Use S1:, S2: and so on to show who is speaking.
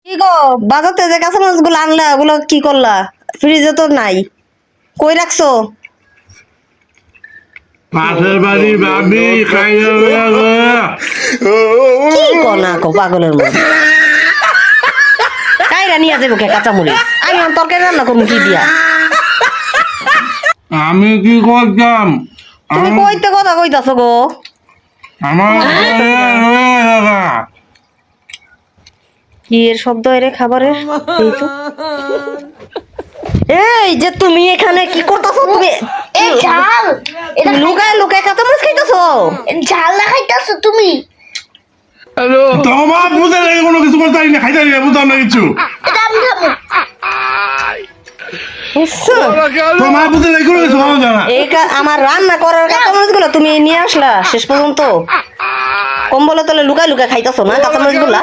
S1: কি গো বাজাতে যে কাঁচামরিচ গুলো আনলা ওগুলো কি করলা? ফ্রিজে তো নাই, কই রাখছো?
S2: পাশের বাড়ি ভাবি খাইয়া লইয়া
S1: কি কনা কো পাগলের মতো কাইরা নিয়ে যাবো কে কাঁচামরিচ? আমি আমার তরকারি রান্না করবো কি দিয়া?
S2: আমি কি করতাম?
S1: তুমি কইতে কথা কইতাছো গো?
S2: আমার
S1: কি এর শব্দ এর খাবারের? এই তো। এই যে তুমি এখানে কি করতেছো? তুমি
S3: এ ঝাল এটা
S1: লুকায় লুকায় কাঁচামরিচ খাইতেছো?
S3: ঝাল না খাইতাছো তুমি।
S2: তোমার বুঝে লেগে কোনো কিছু করতে পারি না, খাইতে পারি না, বুঝতাম না কিছু।
S3: এটা আমি খাবো।
S2: তোমার বুঝে লেগে কোনো কিছু খাওয়া যায় না।
S1: আমার রান্না করার কাঁচামরিচ গুলো তুমি নিয়ে আসলা শেষ পর্যন্ত কম্বলের তলে লুকায় লুকায় খাইতেছো না কাঁচামরিচ গুলা?